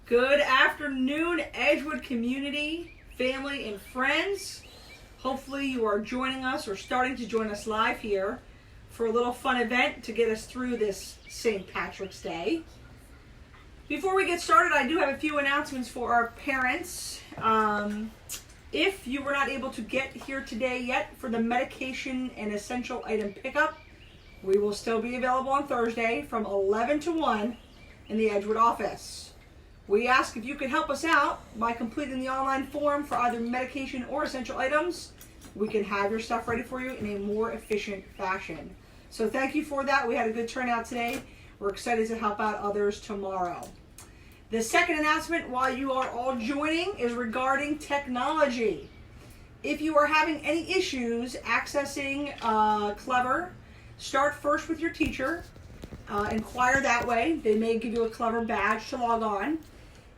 Good afternoon, Edgewood community, family, and friends. Hopefully you are joining us or starting to join us live here for a little fun event to get us through this St. Patrick's Day. Before we get started, I do have a few announcements for our parents. If you were not able to get here today yet for the medication and essential item pickup, we will still be available on Thursday from 11 to 1 in the Edgewood office. We ask if you could help us out by completing the online form for either medication or essential items. We can have your stuff ready for you in a more efficient fashion. So thank you for that. We had a good turnout today. We're excited to help out others tomorrow. The second announcement while you are all joining is regarding technology. If you are having any issues accessing Clever, start first with your teacher. Inquire that way. They may give you a Clever badge to log on.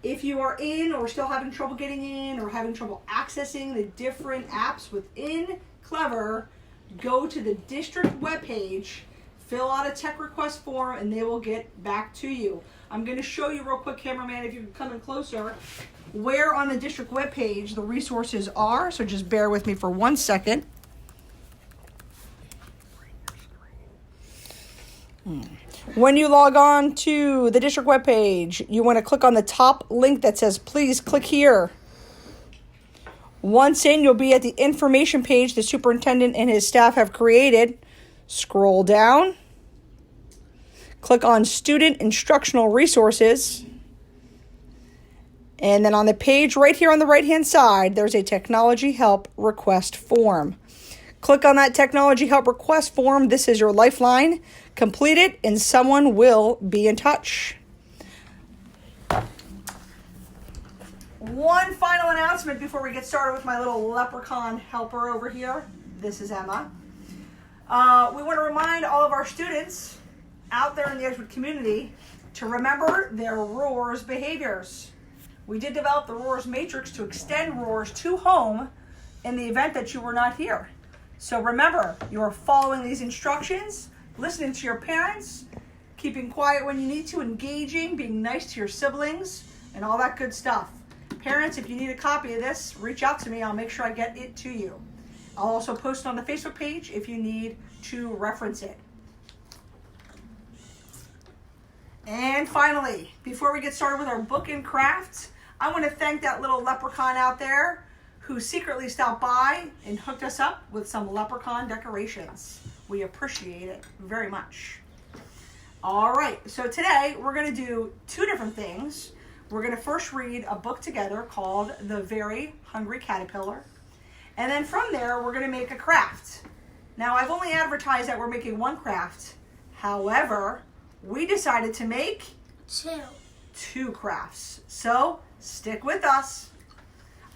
If you are in or still having trouble getting in or having trouble accessing the different apps within Clever, go to the district webpage, fill out a tech request form, and they will get back to you. I'm going to show you real quick, cameraman, if you can come in closer, where on the district webpage the resources are. So just bear with me for 1 second. When you log on to the district webpage, you want to click on the top link that says, please click here. Once in, you'll be at the information page the superintendent and his staff have created. Scroll down. Click on Student Instructional Resources. And then on the page right here on the right-hand side, there's a Technology Help Request Form. Click on that Technology Help Request Form. This is your lifeline. Complete it and someone will be in touch. One final announcement before we get started with my little leprechaun helper over here. This is Emma. We want to remind all of our students out there in the Edgewood community to remember their ROARS behaviors. We did develop the ROARS matrix to extend ROARS to home in the event that you were not here. So remember, you are following these instructions, listening to your parents, keeping quiet when you need to, engaging, being nice to your siblings, and all that good stuff. Parents, if you need a copy of this, reach out to me. I'll make sure I get it to you. I'll also post it on the Facebook page if you need to reference it. And finally, before we get started with our book and crafts, I want to thank that little leprechaun out there who secretly stopped by and hooked us up with some leprechaun decorations. We appreciate it very much. All right, so today we're going to do two different things. We're going to first read a book together called The Very Hungry Caterpillar. And then from there, we're going to make a craft. Now, I've only advertised that we're making one craft. However, we decided to make two crafts. So stick with us.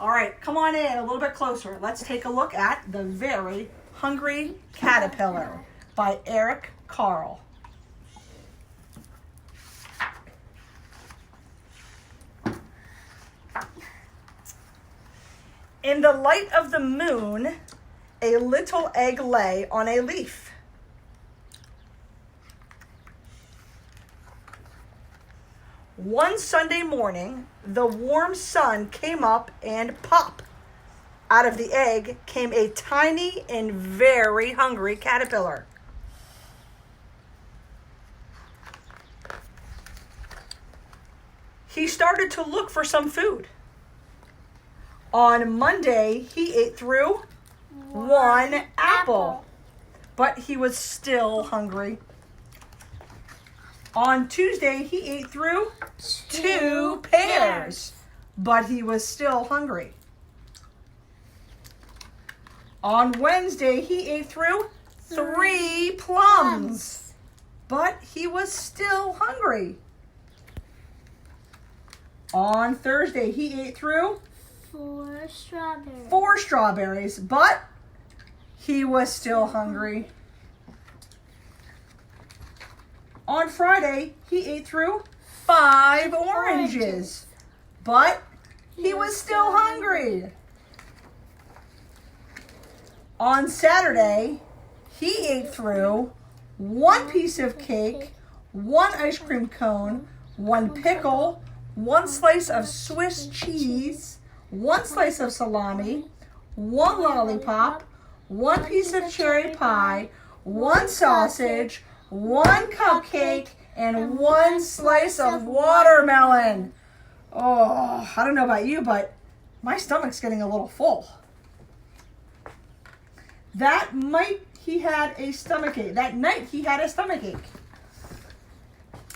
All right, come on in a little bit closer. Let's take a look at The Very Hungry Caterpillar by Eric Carle. In the light of the moon, a little egg lay on a leaf. One Sunday morning, the warm sun came up and pop. Out of the egg came a tiny and very hungry caterpillar. He started to look for some food. On Monday, he ate through one apple, but he was still hungry. On Tuesday, he ate through two pears, but he was still hungry. On Wednesday, he ate through three plums, but he was still hungry. On Thursday, he ate through four strawberries, but he was still hungry. On Friday, he ate through 5 oranges, but he was still hungry. On Saturday, he ate through 1 piece of cake, 1 ice cream cone, 1 pickle, 1 slice of Swiss cheese, 1 slice of salami, 1 lollipop, 1 piece of cherry pie, 1 sausage, 1 cupcake, and 1 slice of watermelon. Oh, I don't know about you, but my stomach's getting a little full. That night he had a stomachache.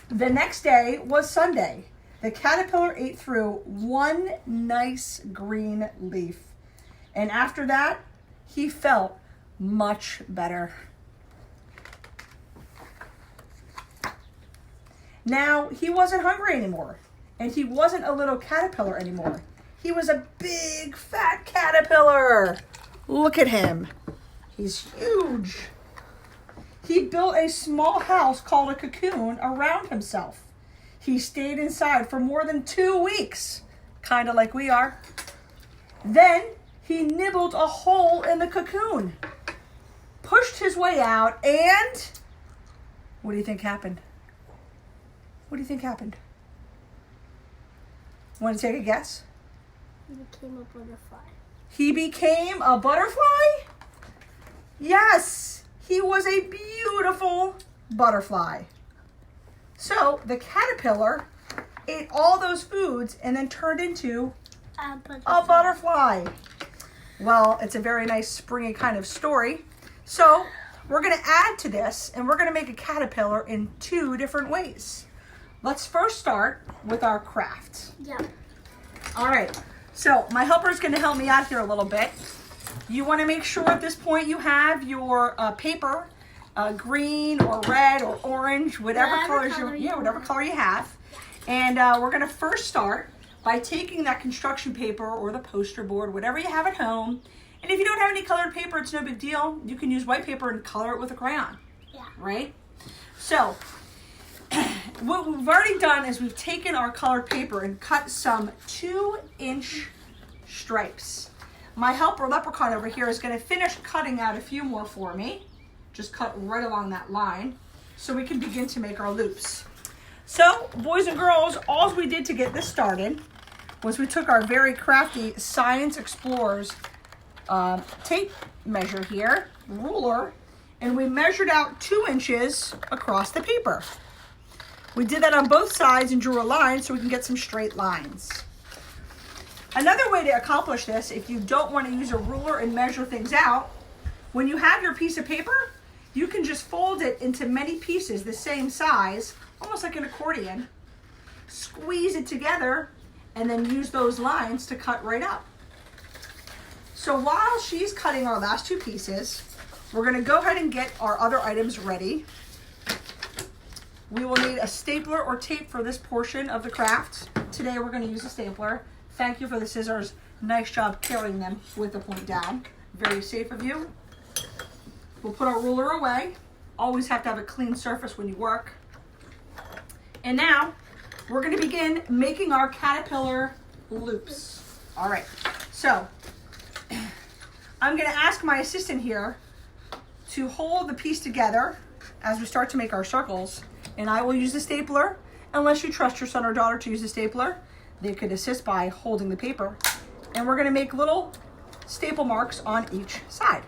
The next day was Sunday. The caterpillar ate through 1 nice green leaf. And after that, he felt much better. Now, he wasn't hungry anymore. And he wasn't a little caterpillar anymore. He was a big, fat caterpillar. Look at him. He's huge. He built a small house called a cocoon around himself. He stayed inside for more than 2 weeks, kind of like we are. Then he nibbled a hole in the cocoon, pushed his way out, and what do you think happened? What do you think happened? Want to take a guess? He became a butterfly. He became a butterfly? Yes, he was a beautiful butterfly. So the caterpillar ate all those foods and then turned into a butterfly. Well, it's a very nice springy kind of story. So we're going to add to this, and we're going to make a caterpillar in 2 different ways. Let's first start with our craft. Yeah. All right, so my helper is going to help me out here a little bit. You want to make sure at this point you have your paper, green or red or orange, whatever color you have. And we're going to first start by taking that construction paper or the poster board, whatever you have at home. And if you don't have any colored paper, it's no big deal. You can use white paper and color it with a crayon. Yeah. Right? So what we've already done is we've taken our colored paper and cut some 2-inch stripes. My helper leprechaun over here is going to finish cutting out a few more for me. Just cut right along that line so we can begin to make our loops. So, boys and girls, all we did to get this started was we took our very crafty Science Explorers tape measure here, ruler, and we measured out 2 inches across the paper. We did that on both sides and drew a line so we can get some straight lines. Another way to accomplish this, if you don't want to use a ruler and measure things out, when you have your piece of paper, you can just fold it into many pieces the same size, almost like an accordion, squeeze it together, and then use those lines to cut right up. So while she's cutting our last 2 pieces, we're going to go ahead and get our other items ready. We will need a stapler or tape for this portion of the craft. Today we're going to use a stapler. Thank you for the scissors. Nice job carrying them with the point down. Very safe of you. We'll put our ruler away. Always have to have a clean surface when you work. And now we're going to begin making our caterpillar loops. All right, so I'm going to ask my assistant here to hold the piece together as we start to make our circles, and I will use the stapler. Unless you trust your son or daughter to use the stapler, they could assist by holding the paper. And we're going to make little staple marks on each side.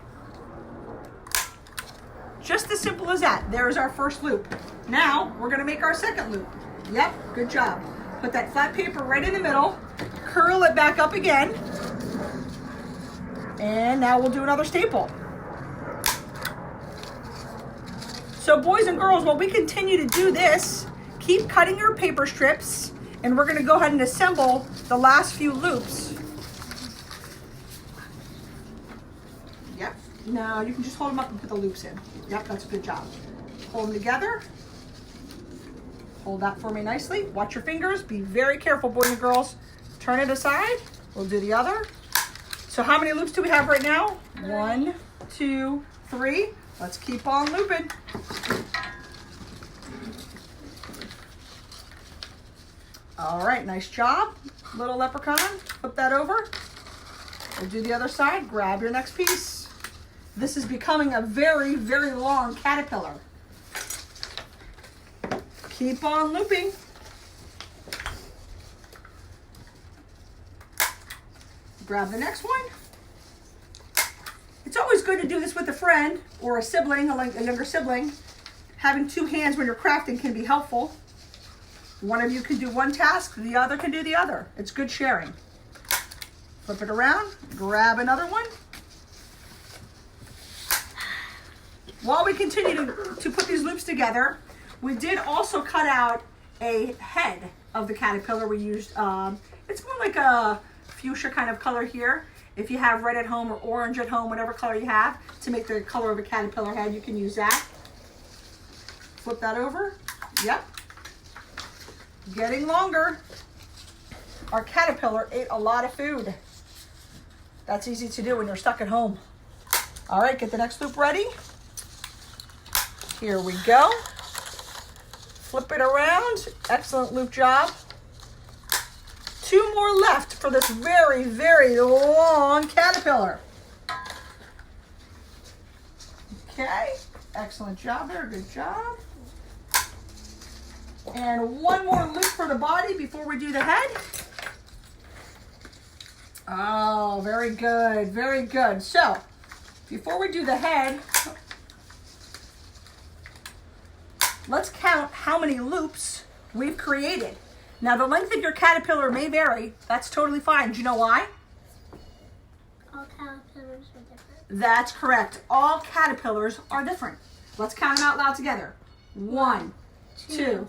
Just as simple as that. There's our first loop. Now we're going to make our second loop. Yep, good job. Put that flat paper right in the middle, curl it back up again, and now we'll do another staple. So boys and girls, while we continue to do this, keep cutting your paper strips, and we're going to go ahead and assemble the last few loops. Yep. No, you can just hold them up and put the loops in. Yep, that's a good job. Hold them together. Hold that for me nicely. Watch your fingers. Be very careful, boys and girls. Turn it aside. We'll do the other. So how many loops do we have right now? 1, 2, 3. Let's keep on looping. All right, nice job. Little leprechaun, flip that over. We'll do the other side. Grab your next piece. This is becoming a very, very long caterpillar. Keep on looping. grab the next one. It's always good to do this with a friend or a sibling, a younger sibling. Having two hands when you're crafting can be helpful. One of you can do one task, the other can do the other. It's good sharing. Flip it around, grab another one. While we continue to put these loops together, we did also cut out a head of the caterpillar. We used, it's more like a fuchsia kind of color here. If you have red at home or orange at home, whatever color you have, to make the color of a caterpillar head, you can use that. Flip that over. Yep. Getting longer. Our caterpillar ate a lot of food. That's easy to do when you're stuck at home. All right, get the next loop ready. Here we go. Flip it around. Excellent loop job. Two more left for this very, very long caterpillar. Okay, excellent job there, good job. And one more loop for the body before we do the head. Oh, very good, very good. So, before we do the head, let's count how many loops we've created. Now, the length of your caterpillar may vary. That's totally fine. Do you know why? All caterpillars are different. That's correct. All caterpillars are different. Let's count them out loud together. 1, 2,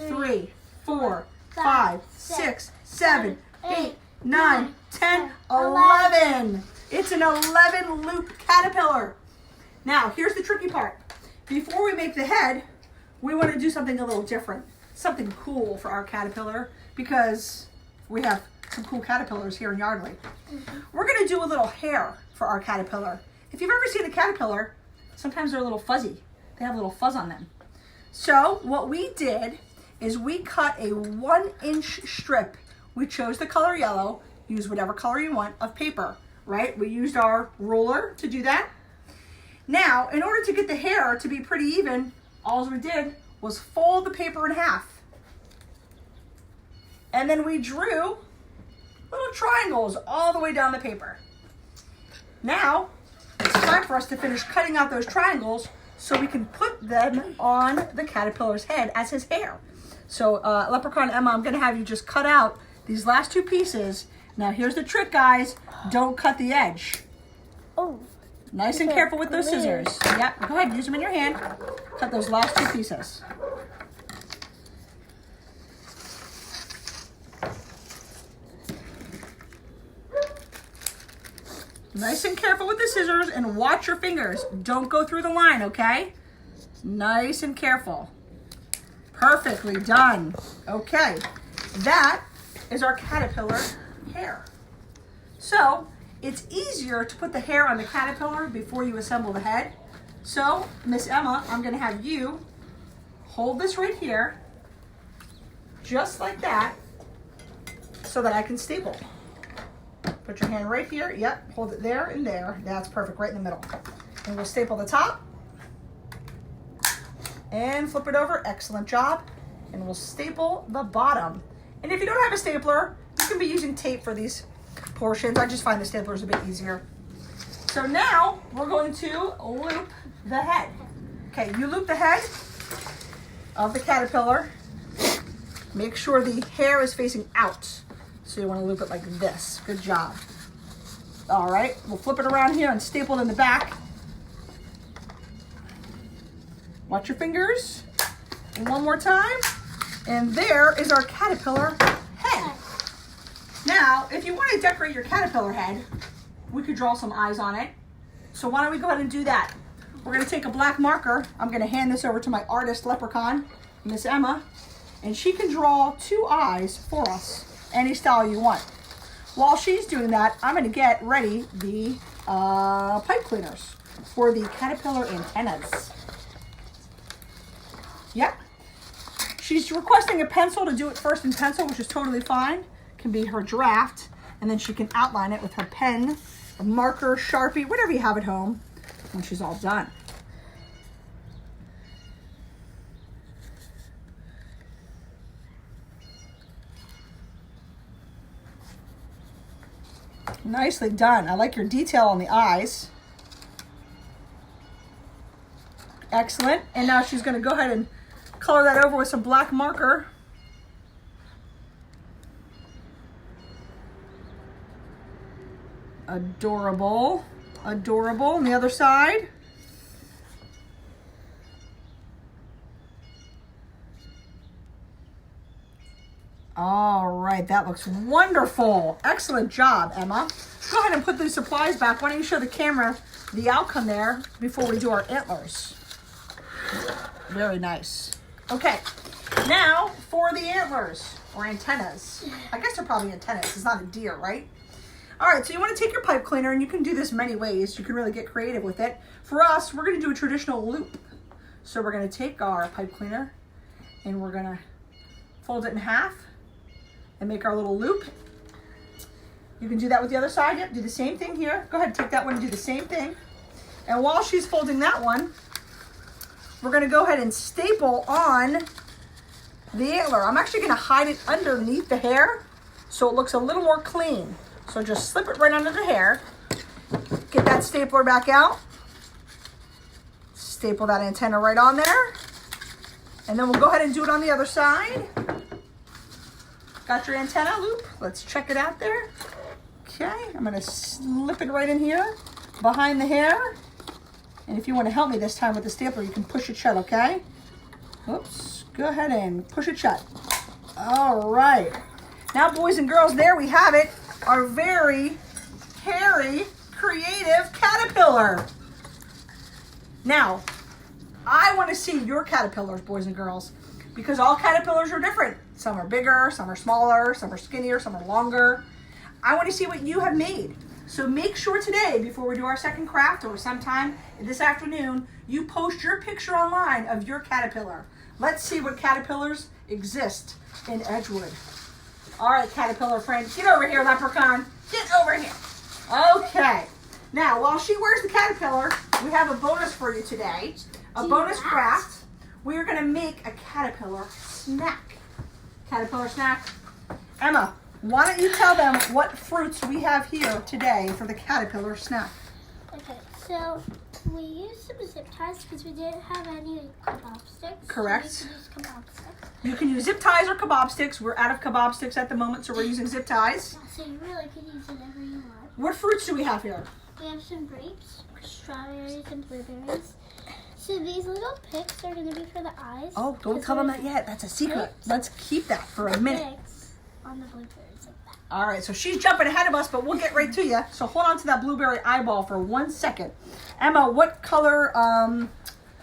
3, 4, 5, 6, 7, 8, 9, 10, 11. It's an 11 loop caterpillar. Now, here's the tricky part. Before we make the head, we want to do something a little different. Something cool for our caterpillar, because we have some cool caterpillars here in Yardley. We're going to do a little hair for our caterpillar. If you've ever seen a caterpillar, sometimes they're a little fuzzy. They have a little fuzz on them. So what we did is we cut a 1-inch strip. We chose the color yellow. Use whatever color you want of paper, right? We used our ruler to do that. Now, in order to get the hair to be pretty even, all we did was fold the paper in half. And then we drew little triangles all the way down the paper. Now, it's time for us to finish cutting out those triangles so we can put them on the caterpillar's head as his hair. So, Leprechaun Emma, I'm gonna have you just cut out these last two pieces. Now, here's the trick, guys. Don't cut the edge. Oh. Nice and careful with those scissors. Yep, go ahead, use them in your hand. Cut those last two pieces. Nice and careful with the scissors, and watch your fingers. Don't go through the line, okay? Nice and careful. Perfectly done. Okay, that is our caterpillar hair. So, it's easier to put the hair on the caterpillar before you assemble the head. So, Miss Emma, I'm gonna have you hold this right here, just like that, so that I can staple. Put your hand right here, yep, hold it there and there. That's perfect, right in the middle. And we'll staple the top, and flip it over, excellent job. And we'll staple the bottom. And if you don't have a stapler, you can be using tape for these portions. I just find the staplers a bit easier. So now we're going to loop the head. Okay, you loop the head of the caterpillar. Make sure the hair is facing out. So you want to loop it like this. Good job. All right, we'll flip it around here and staple it in the back. Watch your fingers. One more time. And there is our caterpillar head. Now, if you want to decorate your caterpillar head, we could draw some eyes on it. So why don't we go ahead and do that? We're going to take a black marker. I'm going to hand this over to my artist leprechaun, Miss Emma, and she can draw 2 eyes for us, any style you want. While she's doing that, I'm going to get ready the pipe cleaners for the caterpillar antennas. Yep. She's requesting a pencil to do it first in pencil, which is totally fine. Can be her draft, and then she can outline it with her pen, a marker, Sharpie, whatever you have at home when she's all done. Nicely done. I like your detail on the eyes. Excellent. And now she's going to go ahead and color that over with some black marker. Adorable. Adorable. On the other side. All right, that looks wonderful. Excellent job, Emma. Go ahead and put these supplies back. Why don't you show the camera the outcome there before we do our antlers? Very nice. Okay, now for the antlers or antennas. I guess they're probably antennas. It's not a deer, right? All right, so you want to take your pipe cleaner, and you can do this many ways. You can really get creative with it. For us, we're going to do a traditional loop. So we're going to take our pipe cleaner, and we're going to fold it in half and make our little loop. You can do that with the other side. Yep, do the same thing here. Go ahead, take that one and do the same thing. And while she's folding that one, we're gonna go ahead and staple on the antler. I'm actually gonna hide it underneath the hair so it looks a little more clean. So just slip it right under the hair. Get that stapler back out. Staple that antenna right on there. And then we'll go ahead and do it on the other side. Got your antenna loop? Let's check it out there. Okay, I'm gonna slip it right in here behind the hair. And if you wanna help me this time with the stapler, you can push it shut, okay? Oops, go ahead and push it shut. All right. Now, boys and girls, there we have it. Our very hairy, creative caterpillar. Now, I wanna see your caterpillars, boys and girls, because all caterpillars are different. Some are bigger, some are smaller, some are skinnier, some are longer. I want to see what you have made. So make sure today, before we do our second craft or sometime this afternoon, you post your picture online of your caterpillar. Let's see what caterpillars exist in Edgewood. All right, caterpillar friend, get over here, leprechaun. Get over here. Okay. Now, while she wears the caterpillar, we have a bonus for you today. A bonus craft. We are going to make a caterpillar snack. Caterpillar snack. Emma, why don't you tell them what fruits we have here today for the caterpillar snack? Okay, so we used some zip ties because we didn't have any kebab sticks. Correct. So we used kebab sticks. You can use zip ties or kebab sticks. We're out of kebab sticks at the moment, so we're using zip ties. Yeah, so you really could use whatever you want. What fruits do we have here? We have some grapes, strawberries, and blueberries. So these little picks are going to be for the eyes. Oh, don't tell them that yet. That's a secret. Let's keep that for a minute. Picks on the blueberries like that. All right, so she's jumping ahead of us, but we'll get right to you. So hold on to that blueberry eyeball for 1 second. Emma, what color do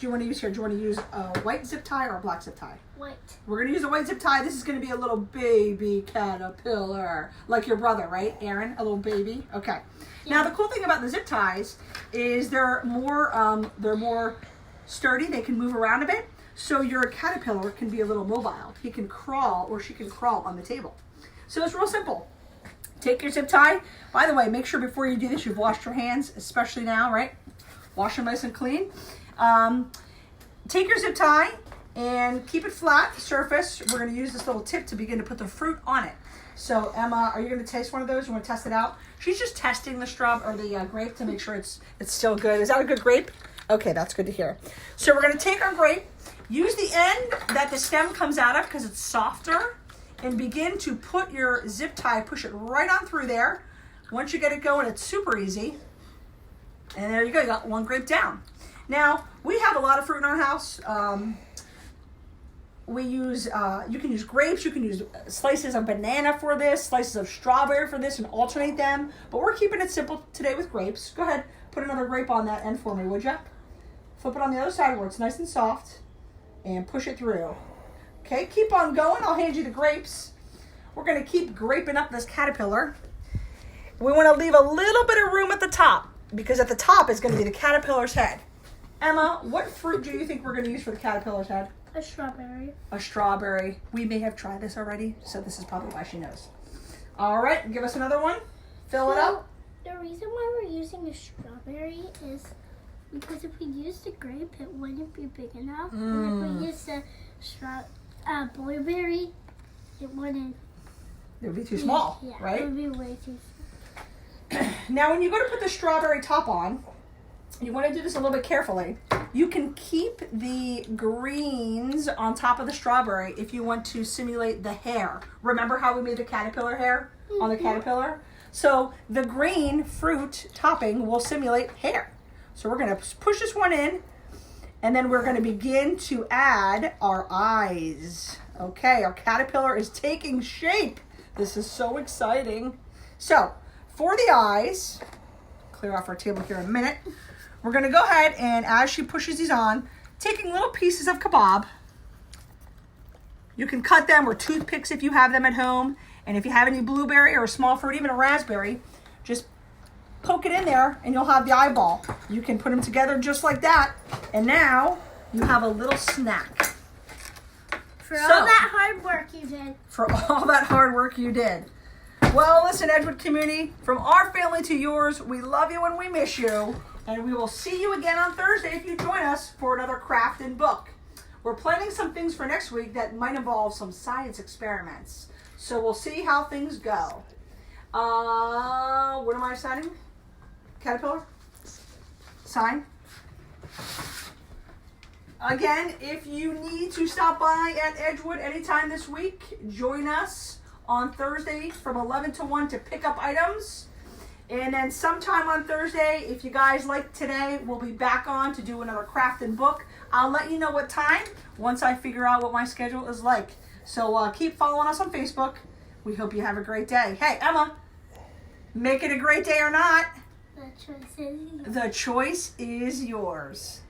you want to use here? Do you want to use a white zip tie or a black zip tie? White. We're going to use a white zip tie. This is going to be a little baby caterpillar. Like your brother, right, Aaron? A little baby? Okay. Yeah. Now, the cool thing about the zip ties is they're more sturdy. They can move around a bit. So your caterpillar can be a little mobile. He can crawl or she can crawl on the table. So it's real simple. Take your zip tie. By the way, make sure before you do this, you've washed your hands, especially now, right? Wash them nice and clean. Take your zip tie and keep it flat, the surface. We're going to use this little tip to begin to put the fruit on it. So Emma, are you going to taste one of those? You want to test it out? She's just testing the the grape to make sure it's still good. Is that a good grape? Okay, that's good to hear. So we're going to take our grape, use the end that the stem comes out of because it's softer, and begin to put your zip tie, push it right on through there. Once you get it going, it's super easy. And there you go, you got one grape down. Now, we have a lot of fruit in our house. You can use grapes, you can use slices of banana for this, slices of strawberry for this, and alternate them. But we're keeping it simple today with grapes. Go ahead, put another grape on that end for me, would you? Flip it on the other side where it's nice and soft, and push it through. Okay, keep on going. I'll hand you the grapes. We're going to keep graping up this caterpillar. We want to leave a little bit of room at the top, because at the top is going to be the caterpillar's head. Emma, what fruit do you think we're going to use for the caterpillar's head? A strawberry. A strawberry. We may have tried this already, so this is probably why she knows. All right, give us another one. Fill it up. The reason why we're using a strawberry is because if we use the grape, it wouldn't be big enough. And if we use the blueberry, it wouldn't. It would be too small, yeah, right? It would be way too small. Now when you go to put the strawberry top on, you want to do this a little bit carefully. You can keep the greens on top of the strawberry if you want to simulate the hair. Remember how we made the caterpillar hair on the caterpillar? So the green fruit topping will simulate hair. So we're going to push this one in, and then we're going to begin to add our eyes. Okay, our caterpillar is taking shape. This is so exciting. So for the eyes, clear off our table here in a minute. We're going to go ahead and as she pushes these on, taking little pieces of kebab. You can cut them or toothpicks if you have them at home. And if you have any blueberry or a small fruit, even a raspberry, just poke it in there and you'll have the eyeball. You can put them together just like that. And now you have a little snack. For all that hard work you did. For all that hard work you did. Well, listen, Edgewood community, from our family to yours, we love you and we miss you. And we will see you again on Thursday if you join us for another craft and book. We're planning some things for next week that might involve some science experiments. So we'll see how things go. What am I signing? Caterpillar? Sign? Again, if you need to stop by at Edgewood anytime this week, join us on Thursday from 11 to 1 to pick up items. And then sometime on Thursday, if you guys like today, we'll be back on to do another craft and book. I'll let you know what time once I figure out what my schedule is like. So keep following us on Facebook. We hope you have a great day. Hey, Emma, make it a great day or not. The choice is yours. The choice is yours.